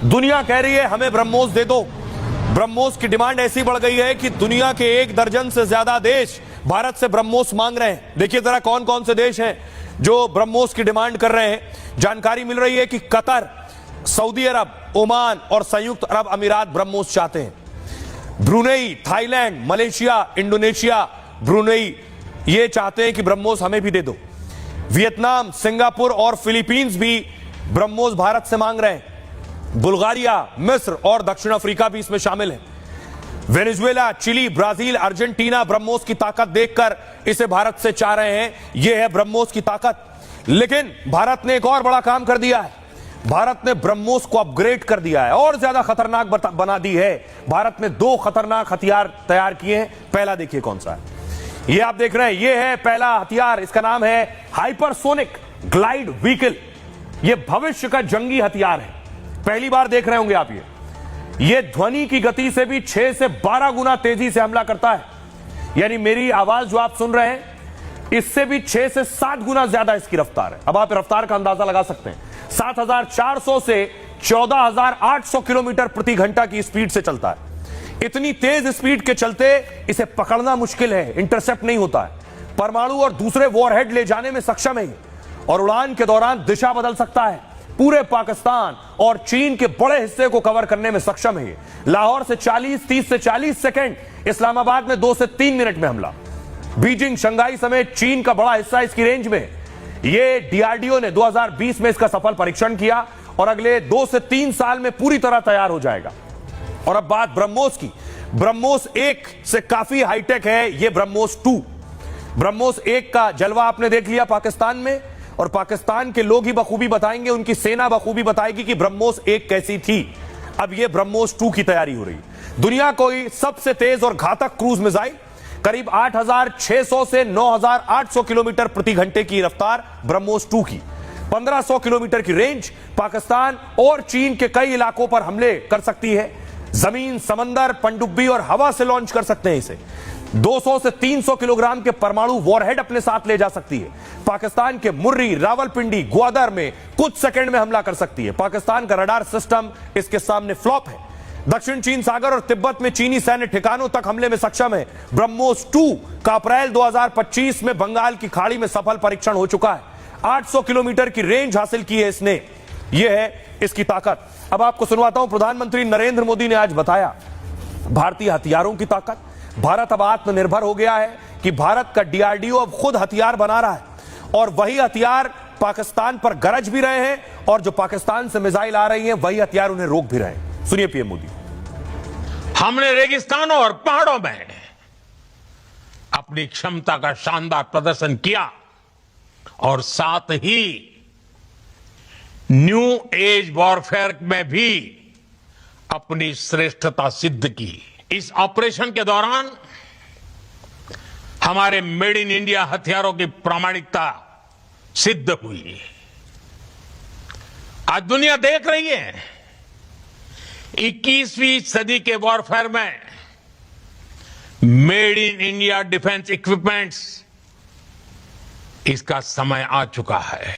दुनिया कह रही है हमें ब्रह्मोस दे दो। ब्रह्मोस की डिमांड ऐसी बढ़ गई है कि दुनिया के 1 दर्जन से ज्यादा देश भारत से ब्रह्मोस मांग रहे हैं। देखिए जरा कौन कौन से देश हैं जो ब्रह्मोस की डिमांड कर रहे हैं। जानकारी मिल रही है कि कतर, सऊदी अरब, ओमान और संयुक्त अरब अमीरात ब्रह्मोस चाहते हैं। Brunei, Thailand, Malaysia, Indonesia, Brunei ये चाहते हैं कि ब्रह्मोस हमें भी दे दो। वियतनाम, सिंगापुर और फिलीपींस भी ब्रह्मोस भारत से मांग रहे हैं। बुल्गारिया, मिस्र और दक्षिण अफ्रीका भी इसमें शामिल है। Venezuela, Chile, Brazil, Argentina BrahMos की ताकत देखकर इसे भारत से चाह रहे हैं। यह है ब्रह्मोस की ताकत। लेकिन भारत ने एक और बड़ा काम कर दिया है। भारत ने ब्रह्मोस को अपग्रेड कर दिया है और ज्यादा खतरनाक बना दी है। भारत ने 2 खतरनाक हथियार तैयार किए हैं। पहला देखिए कौन सा है। ये आप देख रहे हैं, ये है पहला हथियार। इसका नाम है हाइपरसोनिक ग्लाइड व्हीकल। यह भविष्य का जंगी हथियार है। पहली बार देख रहे होंगे आप ये ध्वनि की गति से भी 6 से 12 गुना तेजी से हमला करता है। यानी मेरी आवाज जो आप सुन रहे हैं इससे भी 6 से 7 गुना ज्यादा इसकी रफ्तार है। अब आप रफ्तार का अंदाजा लगा सकते हैं। 7,400 से 14,800 किलोमीटर प्रति घंटा की स्पीड से चलता है। इतनी तेज स्पीड के चलते इसे पकड़ना मुश्किल है, इंटरसेप्ट नहीं होता है। परमाणु और दूसरे वॉरहेड ले जाने में सक्षम है और उड़ान के दौरान दिशा बदल सकता है। पूरे पाकिस्तान और चीन के बड़े हिस्से को कवर करने में सक्षम है। लाहौर से 30 से 40 सेकंड, इस्लामाबाद में 2 से 3 मिनट में हमला। बीजिंग, शंघाई समेत चीन का बड़ा हिस्सा इसकी रेंज में। यह डीआरडीओ ने 2020 में इसका सफल परीक्षण किया और अगले 2 से 3 साल में पूरी तरह तैयार हो जाएगा। और अब बात ब्रह्मोस की। ब्रह्मोस 1 से काफी हाईटेक है यह ब्रह्मोस 2। ब्रह्मोस 1 का जलवा आपने देख लिया पाकिस्तान में, और पाकिस्तान के लोग ही बखूबी बताएंगे, उनकी सेना बखूबी बताएगी कि ब्रह्मोस 1 कैसी थी। अब यह ब्रह्मोस 2 की तैयारी हो रही है। दुनिया को सबसे तेज और घातक क्रूज मिसाइल, करीब 8,600 से 9,800 किलोमीटर प्रति घंटे की रफ्तार ब्रह्मोस 2 की, 1,500 किलोमीटर की रेंज, पाकिस्तान और चीन के कई इलाकों पर हमले कर सकती है। जमीन, समंदर, पनडुब्बी और हवा से लॉन्च कर सकते हैं इसे। 200 से 300 किलोग्राम के परमाणु वॉरहेड अपने साथ ले जा सकती है। पाकिस्तान के मुर्री, रावलपिंडी, ग्वादर में कुछ सेकंड में हमला कर सकती है। पाकिस्तान का रडार सिस्टम इसके सामने फ्लॉप है। दक्षिण चीन सागर और तिब्बत में चीनी सैन्य ठिकानों तक हमले में सक्षम है। ब्रह्मोस 2 का अप्रैल 2025 में बंगाल की खाड़ी में सफल परीक्षण हो चुका है। 800 किलोमीटर की रेंज हासिल की है इसने। यह है इसकी ताकत। अब आपको सुनवाता हूं, प्रधानमंत्री नरेंद्र मोदी ने आज बताया भारतीय हथियारों की ताकत। भारत अब आत्मनिर्भर हो गया है कि भारत का डीआरडीओ अब खुद हथियार बना रहा है और वही हथियार पाकिस्तान पर गरज भी रहे हैं और जो पाकिस्तान से मिसाइल आ रही हैं वही हथियार उन्हें रोक भी रहे हैं। सुनिए पीएम मोदी। हमने रेगिस्तानों और पहाड़ों में अपनी क्षमता का शानदार प्रदर्शन किया और साथ ही न्यू एज वॉरफेयर में भी अपनी श्रेष्ठता सिद्ध की। इस ऑपरेशन के दौरान हमारे मेड इन इंडिया हथियारों की प्रामाणिकता सिद्ध हुई। आज दुनिया देख रही है 21वीं सदी के वॉरफेयर में made in India defence equipments, इसका समय आ चुका है।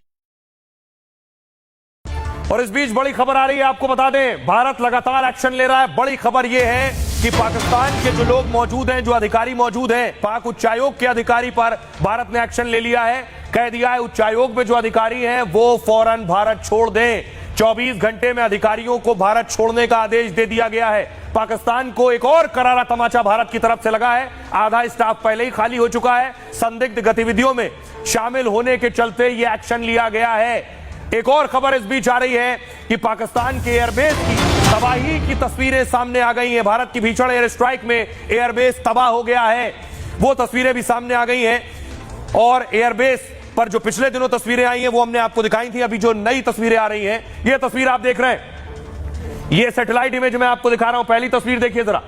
और इस बीच बड़ी खबर आ रही है, आपको बता दें भारत लगातार एक्शन ले रहा है। बड़ी खबर यह है कि पाकिस्तान के जो लोग मौजूद हैं, जो अधिकारी मौजूद हैं, पाक उच्चायोग के अधिकारी पर भारत ने एक्शन ले लिया है। कह दिया है उच्चायोग में जो अधिकारी हैं वो फौरन भारत छोड़ दें। 24 घंटे में अधिकारियों को भारत छोड़ने का आदेश दे दिया गया है। पाकिस्तान को एक और करारा तमाचा भारत की तरफ से लगा है। आधा स्टाफ पहले ही खाली हो चुका है। संदिग्ध गतिविधियों में शामिल होने के चलते यह एक्शन लिया गया है। एक और खबर इस बीच आ रही है कि पाकिस्तान के एयरबेस की तबाही की तस्वीरें सामने आ गई हैं। भारत की भीषण एयर स्ट्राइक में एयरबेस तबाह हो गया है, वो तस्वीरें भी सामने आ गई हैं। और एयरबेस पर जो पिछले दिनों तस्वीरें आई हैं वो हमने आपको दिखाई थी। अभी जो नई तस्वीरें आ रही हैं, ये तस्वीर आप देख रहे हैं, ये सैटेलाइट इमेज मैं आपको दिखा रहा हूं। पहली तस्वीर देखिए जरा,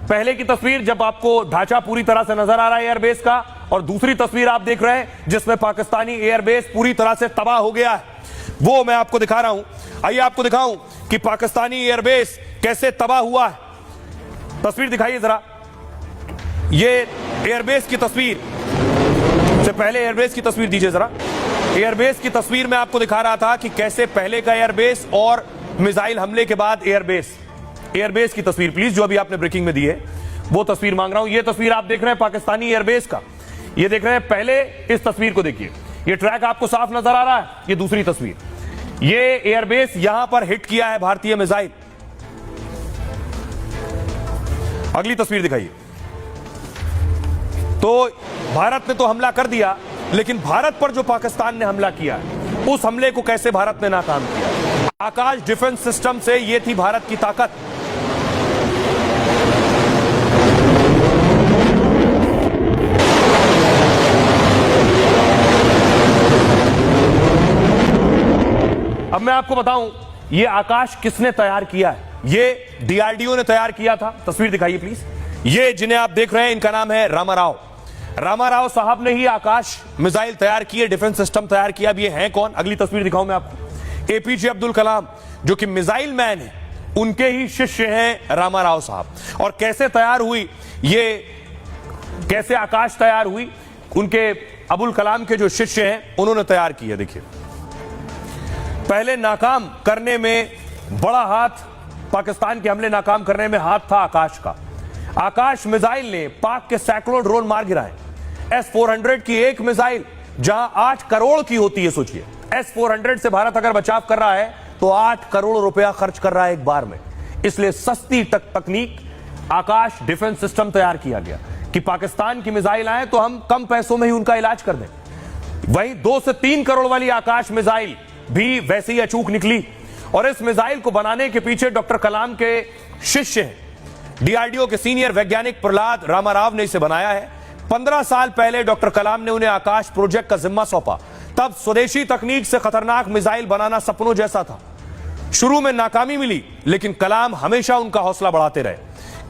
पहले की तस्वीर जब आपको ढांचा पूरी तरह से नजर आ रहा है एयरबेस का, और दूसरी तस्वीर आप देख रहे हैं जिसमें पाकिस्तानी एयरबेस पूरी तरह से तबाह हो गया है, वो मैं आपको दिखा रहा हूं। आइए आपको दिखाऊं कि पाकिस्तानी एयरबेस कैसे तबाह हुआ है। तस्वीर दिखाइए जरा, ये एयरबेस की तस्वीर से पहले एयरबेस की तस्वीर दीजिए जरा। एयरबेस की तस्वीर में आपको दिखा रहा था कि कैसे पहले का एयरबेस और मिसाइल हमले के बाद एयरबेस की तस्वीर प्लीज, जो अभी आपने ब्रेकिंग में दी है वो तस्वीर मांग रहा हूं। ये तस्वीर आप देख रहे हैं पाकिस्तानी एयरबेस का, ये देख रहे हैं। पहले इस तस्वीर को देखिए, ये ट्रैक आपको साफ नजर आ रहा है। ये दूसरी तस्वीर, ये एयरबेस यहां पर हिट किया है भारतीय मिसाइल। अगली तस्वीर दिखाइए। तो भारत ने तो हमला कर दिया, लेकिन भारत पर जो पाकिस्तान ने हमला किया, उस हमले को कैसे भारत ने नाकाम किया। आकाश डिफेंस सिस्टम से ये थी भारत की ताकत। अब मैं आपको बताऊं, ये आकाश किसने तैयार किया है। ये डीआरडीओ ने तैयार किया था। तस्वीर दिखाइए प्लीज। ये जिन्हें आप देख रहे हैं, इनका नाम है रामाराव। रामाराव साहब ने ही आकाश मिसाइल तैयार किए, डिफेंस सिस्टम तैयार किया। अब ये हैं कौन, अगली तस्वीर दिखाऊं मैं आपको। एपीजे अब्दुल कलाम, जो कि मिसाइल मैन है, उनके ही शिष्य हैं रामाराव साहब। और कैसे तैयार हुई ये, कैसे आकाश तैयार हुई, उनके अबुल कलाम के जो शिष्य हैं उन्होंने तैयार किया। देखिए, पहले नाकाम करने में बड़ा हाथ, पाकिस्तान के हमले नाकाम करने में हाथ था आकाश का। आकाश मिसाइल ने पाक के सैकड़ों ड्रोन मार गिराए। S-400 की एक मिसाइल जहां 8 करोड़ की होती है, सोचिए S-400 से भारत अगर बचाव कर रहा है तो 8 करोड़ रुपया खर्च कर रहा है एक बार में। इसलिए सस्ती तकनीक आकाश डिफेंस सिस्टम तैयार किया गया कि पाकिस्तान की मिसाइल आए तो हम कम पैसों में ही उनका इलाज कर दें। वहीं 2 से 3 करोड़ वाली आकाश मिसाइल भी वैसे ही अचूक निकली। और इस मिसाइल को बनाने के पीछे डॉक्टर कलाम के शिष्य हैं, डीआरडीओ के सीनियर वैज्ञानिक प्रहलाद रामाराव ने इसे बनाया है। 15 साल पहले डॉक्टर कलाम ने उन्हें आकाश प्रोजेक्ट का जिम्मा सौंपा। तब स्वदेशी तकनीक से खतरनाक मिसाइल बनाना सपनों जैसा था। शुरू में नाकामी मिली, लेकिन कलाम हमेशा उनका हौसला बढ़ाते रहे।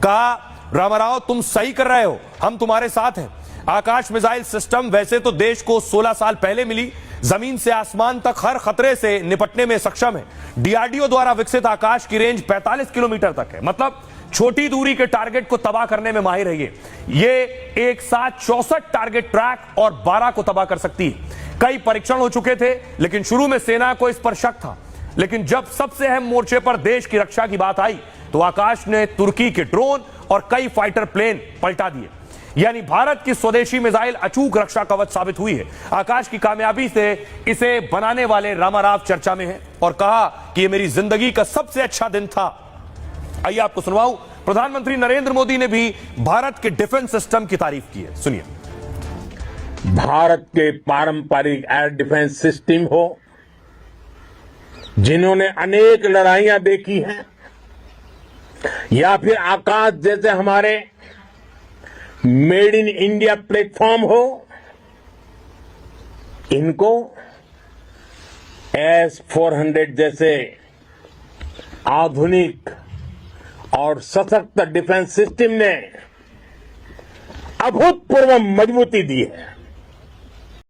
कहा, रामाराव तुम सही कर रहे हो, हम तुम्हारे साथ हैं। आकाश मिसाइल सिस्टम वैसे तो देश को 16 साल पहले मिली, जमीन से आसमान तक हर खतरे से निपटने में सक्षम है। डीआरडीओ द्वारा विकसित आकाश की रेंज 45 किलोमीटर तक है, मतलब छोटी दूरी के टारगेट को तबाह करने में माहिर है। ये एक साथ 64 टारगेट ट्रैक और 12 को तबाह कर सकती है। कई परीक्षण हो चुके थे, लेकिन शुरू में सेना को इस पर शक था। लेकिन जब सबसे अहम मोर्चे पर देश की रक्षा की बात आई, तो आकाश ने तुर्की के ड्रोन और कई फाइटर प्लेन पलटा दिए। यानी भारत की स्वदेशी मिसाइल अचूक रक्षा कवच साबित हुई है। आकाश की कामयाबी से इसे बनाने वाले रामाराव चर्चा में हैं और कहा कि यह मेरी जिंदगी का सबसे अच्छा दिन था। आइए आपको सुनवाऊं, प्रधानमंत्री नरेंद्र मोदी ने भी भारत के डिफेंस सिस्टम की तारीफ की है, सुनिए। भारत के पारंपरिक एयर डिफेंस सिस्टम हो, जिन्होंने अनेक लड़ाइयां देखी हैं, या फिर आकाश जैसे हमारे मेड इन इंडिया प्लेटफॉर्म हो, इनको S-400 जैसे आधुनिक और सशक्त डिफेंस सिस्टम ने अभूतपूर्व मजबूती दी है।